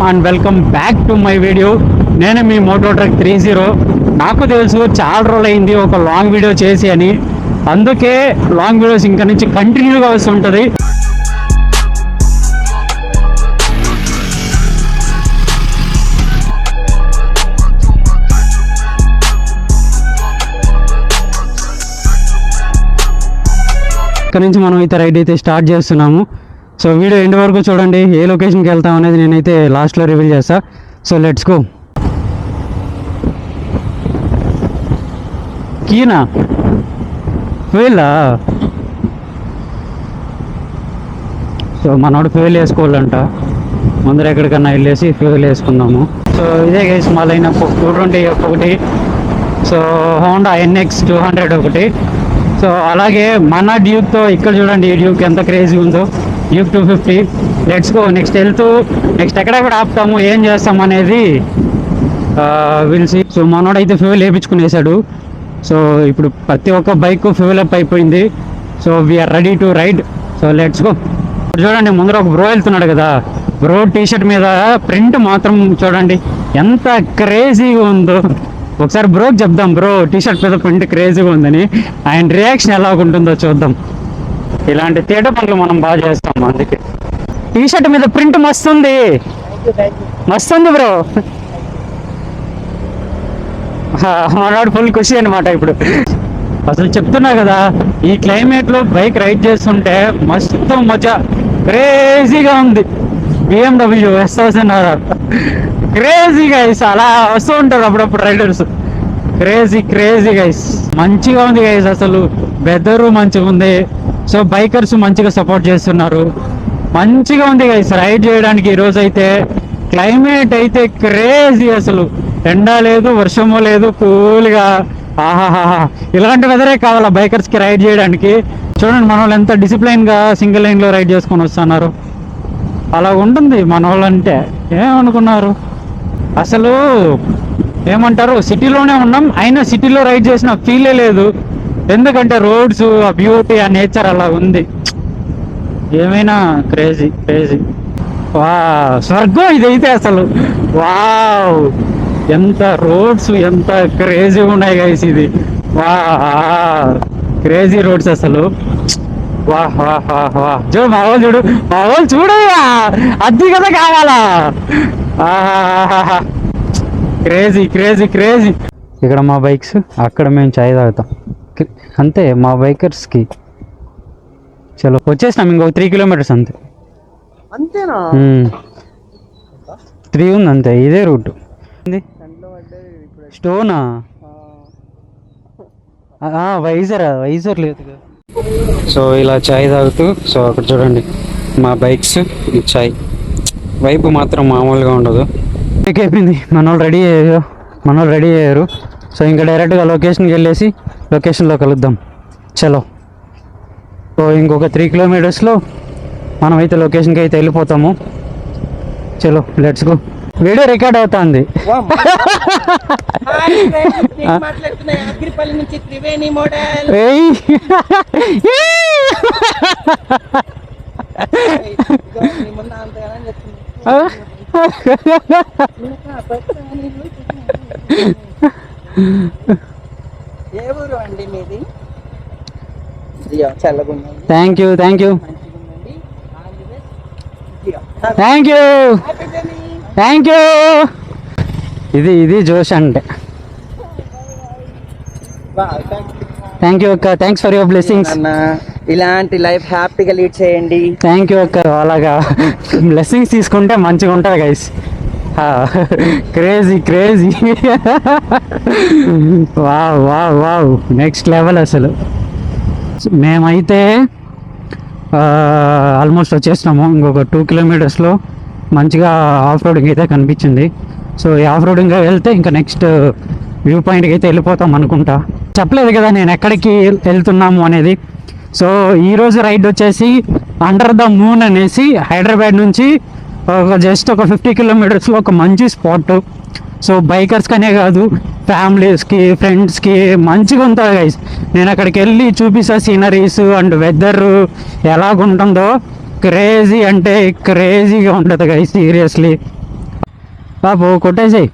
And welcome back to my video. నేను మీ Moto truck 30. నాకు తెలుసు చాలా రోజులు అయింది ఒక లాంగ్ వీడియో చేసి అని, అందుకే లాంగ్ వీడియోస్ ఇంకా నుంచి కంటిన్యూగా వస్తుంటుంది. ఇక్కడ నుంచి మనం అయితే రైడ్ అయితే స్టార్ట్ చేస్తున్నాము. సో వీడియో ఎండ్ వరకు చూడండి. ఏ లొకేషన్కి వెళ్తాం అనేది నేనైతే లాస్ట్లో రివీల్ చేస్తా. So let's go. కీనా ఫ్యూయలా? సో మనోడు ఫ్యూయల్ వేసుకోవాలంట. ముందర ఎక్కడికన్నా వెళ్ళేసి ఫ్యూయల్ వేసుకుందాము. సో ఇదే గైస్ మా లైన్ 220 ఒకటి, సో హోండా NX 200 ఒకటి. సో అలాగే మన డ్యూక్తో ఇక్కడ చూడండి, ఈ డ్యూక్ ఎంత క్రేజీ ఉందో. డ్యూక్ 250. Let's go. నెక్స్ట్ వెళ్తూ నెక్స్ట్ ఎక్కడెక్కడ ఆపుతాము, ఏం చేస్తాం అనేది విల్సి. సో మనోడైతే ఫ్యూయల్ వేయించుకునేసాడు. సో ఇప్పుడు ప్రతి ఒక్క బైక్ ఫ్యూయల్ అప్ అయిపోయింది. So we're ready to ride. So let's go. చూడండి ముందర ఒక బ్రో వెళ్తున్నాడు కదా, బ్రో టీషర్ట్ మీద ప్రింట్ మాత్రం చూడండి ఎంత క్రేజీగా ఉందో. ఒకసారి బ్రోకి చెప్దాం, బ్రో టీషర్ట్ మీద ప్రింట్ క్రేజీగా ఉందని. ఆయన రియాక్షన్ ఎలా ఉంటుందో చూద్దాం. ఇలాంటి తేట పనులు మనం బాగా చేస్తాం, అందుకే. టీషర్ట్ మీద ప్రింట్ మస్తుంది, మస్తుంది బ్రో. మనవాడు ఫుల్ ఖుషి అనమాట ఇప్పుడు. అసలు చెప్తున్నా కదా, ఈ క్లైమేట్లో బైక్ రైడ్ చేస్తుంటే మస్తు మజా, క్రేజీగా ఉంది. BMW S1000 క్రేజీ గైస్, అలా వస్తూ ఉంటారు అప్పుడప్పుడు రైడర్స్. క్రేజీ గైస్, మంచిగా ఉంది గైస్. అసలు వెదరు మంచిగా ఉంది. సో బైకర్స్ మంచిగా సపోర్ట్ చేస్తున్నారు, మంచిగా ఉంది గైస్ రైడ్ చేయడానికి. ఈరోజు అయితే క్లైమేట్ అయితే క్రేజీ, అసలు ఎండ లేదు వర్షము లేదు, కూల్గా. ఆహాహా, ఇలాంటి వెదరే కావాలా బైకర్స్కి రైడ్ చేయడానికి. చూడండి మన వాళ్ళు ఎంత డిసిప్లైన్గా సింగిల్ లైన్లో రైడ్ చేసుకొని వస్తున్నారు. అలా ఉంటుంది మన వాళ్ళంటే. ఏమనుకున్నారు అసలు, ఏమంటారు, సిటీలోనే ఉన్నాం అయినా సిటీలో రైడ్ చేసిన ఫీలే లేదు. ఎందుకంటే రోడ్స్, ఆ బ్యూటీ, ఆ నేచర్ అలా ఉంది. ఏమైనా క్రేజీ. వా స్వర్గం ఇదైతే అసలు. వావ్, ఎంత రోడ్స్, ఎంత క్రేజీ ఉన్నాయి గైస్. ఇది వా క్రేజీ రోడ్స్ అసలు. వాహ్ వాహ్ వాహ్ వాహ్. చూడు మా వాళ్ళు చూడయ్యా, అది కదా కావాలా. క్రేజీ. ఇక్కడ మా బైక్స్, అక్కడ మేము చాయ్ తాగుతాం అంతే మా బైకర్స్కి. చలో వచ్చేసినాం, ఇంకొక 3 కిలోమీటర్స్ అంతే. అంతేనా? 3 ఉంది అంతే, ఇదే రూట్. స్టోనా? వైజర్ లేదు. సో ఇలా చాయ్ తాగుతూ, సో అక్కడ చూడండి మా బైక్స్, ఈ చాయ్ వైపు మాత్రం మామూలుగా ఉండదు. అయిపోయింది, మన వాళ్ళు రెడీ అయ్యారు. సో ఇంకా డైరెక్ట్గా లొకేషన్కి వెళ్ళేసి లొకేషన్లో కలుద్దాం. చలో. సో ఇంకొక 3 కిలోమీటర్స్లో మనమైతే లొకేషన్కి అయితే వెళ్ళిపోతాము. చలో లెట్స్ గో. వీడియో రికార్డ్ అవుతుంది. Thank you. ఇది జోష్ అంటే. థ్యాంక్ యూ అక్క, థ్యాంక్స్ ఫర్ యువర్ బ్లెస్సింగ్స్. ఇలాంటి లైఫ్ హ్యాపీగా లీడ్ చేయండి. థ్యాంక్ యూ అక్క. అలాగా బ్లెస్సింగ్స్ తీసుకుంటే మంచిగా ఉంటుంది guys. Crazy. Wow next level అసలు. మేమైతే ఆల్మోస్ట్ వచ్చేసినాము. ఇంకొక 2 కిలోమీటర్స్లో మంచిగా ఆఫ్ రోడింగ్ అయితే కనిపించింది. సో ఈ ఆఫ్ రోడింగ్గా వెళ్తే ఇంకా నెక్స్ట్ వ్యూ పాయింట్కి అయితే వెళ్ళిపోతాం అనుకుంటా. చెప్పలేదు కదా నేను ఎక్కడికి వెళ్తున్నాము అనేది. సో ఈరోజు రైడ్ వచ్చేసి అండర్ ద మూన్ అనేసి, హైదరాబాద్ నుంచి జస్ట్ ఒక 50 కిలోమీటర్స్లో ఒక మంచి స్పాట్. సో బైకర్స్కనే కాదు, ఫ్యామిలీస్కి, ఫ్రెండ్స్కి మంచిగా ఉంటుంది గైస్. నేను అక్కడికి వెళ్ళి చూపిస్తా సీనరీస్ అండ్ వెదర్ ఎలాగుంటుందో. క్రేజీ అంటే క్రేజీగా ఉంటుంది గైస్, సీరియస్లీ. బాబు కొట్టేసేయి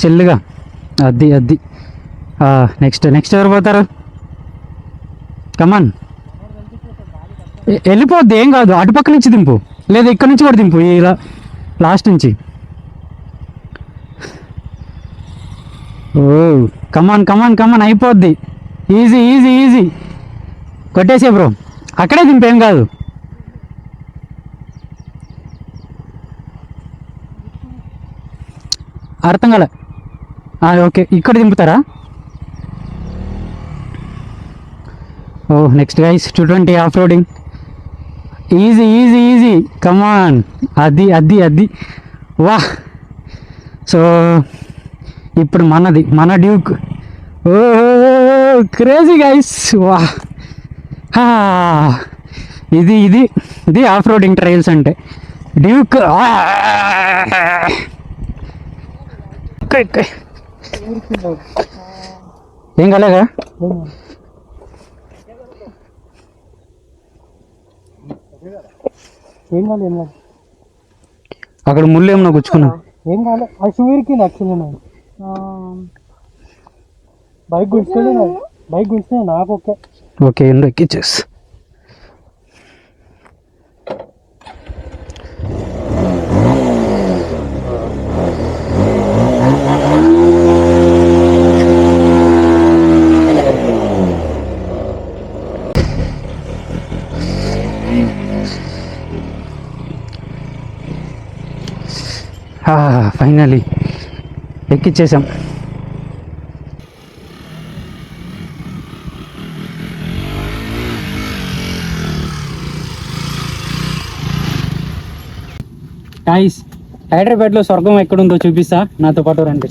చిల్లుగా. అది అది నెక్స్ట్ నెక్స్ట్ ఎవరు పోతారు? కమాన్, వెళ్ళిపోద్ది, ఏం కాదు. అటుపక్క నుంచి దింపు, లేదా ఇక్కడ నుంచి కూడా దింపు, ఇలా లాస్ట్ నుంచి. ఓ కమాన్ కమాన్ కమాన్, అయిపోద్ది. ఈజీ ఈజీ ఈజీ, కొట్టేసే బ్రో. అక్కడే దింపు, ఏం కాదు. అర్థం కాలే. ఓకే, ఇక్కడ దింపుతారా? ఓ next guys 220 off roading. Easy easy easy, come on. అది అది అది, వా. సో ఇప్పుడు మనది, మన డ్యూక్. ఓ క్రేజీ గైస్, వా. ఇది ఇది ఇది ఆఫ్ రోడింగ్ ట్రయల్స్ అంటే. డ్యూక్ ఏం కాలేగా? ఏం కాదు, ఏం కాదు, అక్కడ ముళ్ళు ఏమన్నా గుచ్చుకున్నా? ఏం కాదు. ఆ షూ ఇరికింది యాక్చువల్లీ. నాకు బైక్ గుడిస్తే నాకు ఓకే. ఓకే, ఎందు ఎక్కిచ్చేసి. ఫైనలీ ఎక్కిచ్చేసాం. గైస్, హైదరాబాద్లో స్వర్గం ఎక్కడుందో చూపిస్తా, నాతో పాటు రండి.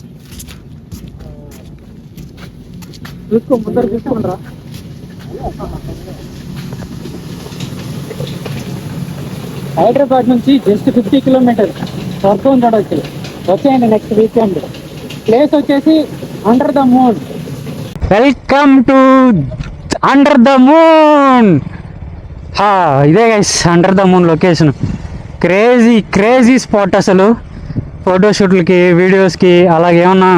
చూసుకో, ముందర చూసుకోండిరా. హైదరాబాద్ నుంచి జస్ట్ 50 కిలోమీటర్స్ స్వర్గం చూడవచ్చు. వచ్చేయండి నెక్స్ట్ వీకెండ్. ప్లేస్ వచ్చేసి under the moon. Welcome to under the moon. ఇదే guys under the moon location. Crazy crazy spot అసలు, ఫోటోషూట్లకి, వీడియోస్కి, అలాగేమన్నా.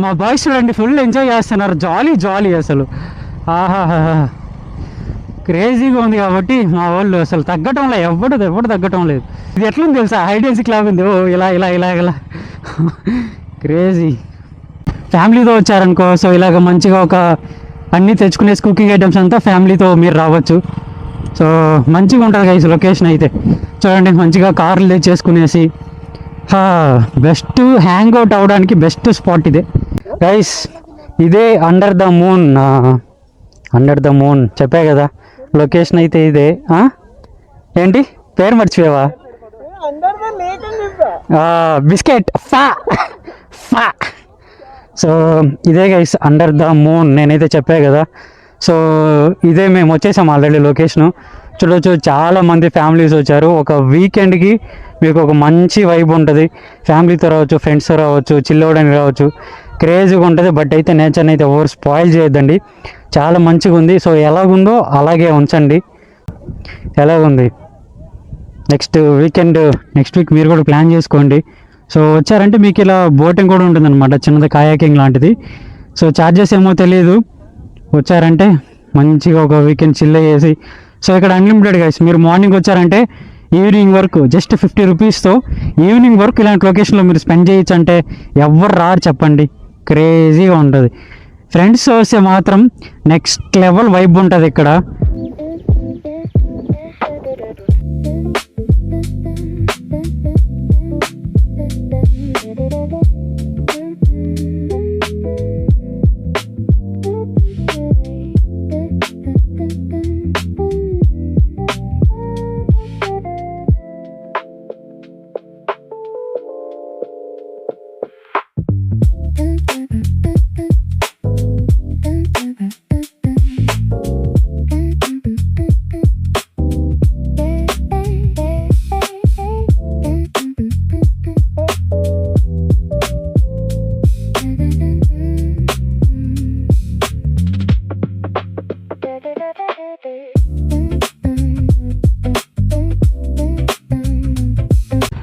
మా బాయ్స్ చూడండి, ఫుల్ ఎంజాయ్ చేస్తున్నారు, జాలీ జాలీ అసలు. క్రేజీగా ఉంది కాబట్టి మా వాళ్ళు అసలు తగ్గటం లేదు, ఎవడు తగ్గటం లేదు. ఇది ఎట్లుంది తెలుసా, హైడెన్సీ క్లాబ్ ఉంది. ఓ ఇలా ఇలా ఇలా ఇలా క్రేజీ. ఫ్యామిలీతో వచ్చారనుకో, సో ఇలాగ మంచిగా ఒక అన్నీ తెచ్చుకునేసి కుకింగ్ ఐటమ్స్ అంతా ఫ్యామిలీతో మీరు రావచ్చు. సో మంచిగా ఉంటుంది గైస్ లొకేషన్ అయితే. చూడండి, మంచిగా కార్లు తెచ్చేసుకునేసి బెస్ట్ హ్యాంగ్ అవుట్ అవ్వడానికి బెస్ట్ స్పాట్ ఇదే గైస్. ఇదే under the moon. Under the moon చెప్పా కదా, లొకేషన్ అయితే ఇదే. ఏంటి పేరు మర్చిపోయావా? బిస్కెట్ ఫా ఫా. సో ఇదే గైస్ అండర్ ద మూన్, నేనైతే చెప్పా కదా. సో ఇదే మేము వచ్చేసాం ఆల్రెడీ లొకేషను. చూడవచ్చు, చాలామంది ఫ్యామిలీస్ వచ్చారు. ఒక వీకెండ్కి మీకు ఒక మంచి వైబ్ ఉంటుంది. ఫ్యామిలీతో రావచ్చు, ఫ్రెండ్స్తో రావచ్చు, చిల్ అవ్వడానికి రావచ్చు. క్రేజీగా ఉంటుంది. బట్ అయితే నేచర్ని అయితే ఓవర్ స్పాయిల్ చేయొద్దండి, చాలా మంచిగా ఉంది. సో ఎలాగుందో అలాగే ఉంచండి. ఎలాగుంది నెక్స్ట్ వీక్ మీరు కూడా ప్లాన్ చేసుకోండి. సో వచ్చారంటే మీకు ఇలా బోటింగ్ కూడా ఉంటుందన్నమాట, చిన్నది కాయాకింగ్ లాంటిది. సో ఛార్జెస్ ఏమో తెలియదు. వచ్చారంటే మంచిగా ఒక వీకెండ్ చిల్ అయ్యేసి. సో ఇక్కడ అన్లిమిటెడ్ గైస్, మీరు మార్నింగ్ వచ్చారంటే ఈవినింగ్ వరకు జస్ట్ 50 రూపీస్తో ఈవినింగ్ వరకు ఇలాంటి లొకేషన్లో మీరు స్పెండ్ చేయొచ్చు. అంటే ఎవరు రారు చెప్పండి, క్రేజీగా ఉంటుంది. ఫ్రెండ్స్ వస్తే మాత్రం నెక్స్ట్ లెవెల్ వైబ్ ఉంటుంది ఇక్కడ.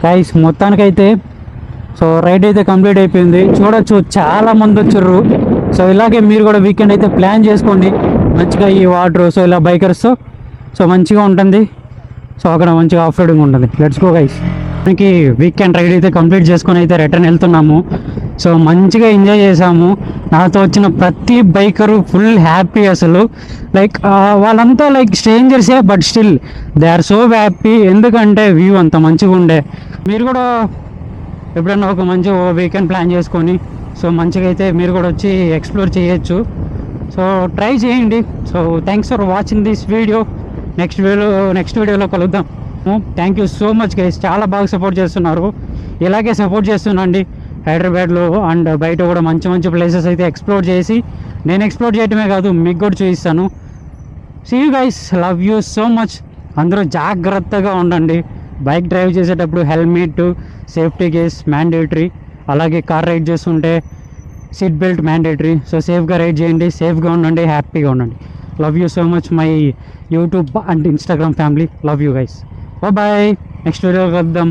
గైస్ మొత్తానికైతే సో రైడ్ అయితే కంప్లీట్ అయిపోయింది. చూడొచ్చు చాలా మంది వచ్చారు. సో ఇలాగే మీరు కూడా వీకెండ్ అయితే ప్లాన్ చేసుకోండి మంచిగా ఈ వాటర్. సో ఇలా బైకర్స్ సో మంచిగా ఉంటుంది. సో అక్కడ మంచిగా ఆఫ్ రోడింగ్ ఉంటుంది. Let's go guys. మనకి వీకెండ్ రైడ్ అయితే కంప్లీట్ చేసుకొని అయితే రిటర్న్ వెళ్తున్నాము. సో మంచిగా ఎంజాయ్ చేసాము. నాతో వచ్చిన ప్రతి బైకరు ఫుల్ హ్యాపీ అసలు. లైక్ వాళ్ళంతా లైక్ స్ట్రేంజర్సే but still they are so happy. ఎందుకంటే వ్యూ అంత మంచిగా ఉండే. మీరు కూడా ఎప్పుడైనా ఒక మంచి వీకెండ్ ప్లాన్ చేసుకొని సో మంచిగా అయితే మీరు కూడా వచ్చి ఎక్స్ప్లోర్ చేయొచ్చు. సో ట్రై చేయండి. So thanks for watching this video. Next వీడియోలో కలుద్దాం. Thank you so much guys. చాలా బాగా సపోర్ట్ చేస్తున్నారు. ఇలాగే సపోర్ట్ చేస్తున్నాండి. హైదరాబాద్లో అండ్ బయట కూడా మంచి మంచి ప్లేసెస్ అయితే ఎక్స్ప్లోర్ చేసి నేను ఎక్స్ప్లోర్ చేయడమే కాదు మీకు కూడా చూపిస్తాను. See you guys. Love you so much. అందరూ జాగ్రత్తగా ఉండండి. బైక్ డ్రైవ్ చేసేటప్పుడు హెల్మెట్, సేఫ్టీ కేస్ మ్యాండేటరీ. అలాగే కార్ రైడ్ చేస్తుంటే సీట్ బెల్ట్ మ్యాండేటరీ. సో సేఫ్గా రైడ్ చేయండి, సేఫ్గా ఉండండి, హ్యాపీగా ఉండండి. Love you so much my YouTube and Instagram family. Love you guys. Bye. Next video కలుద్దాం.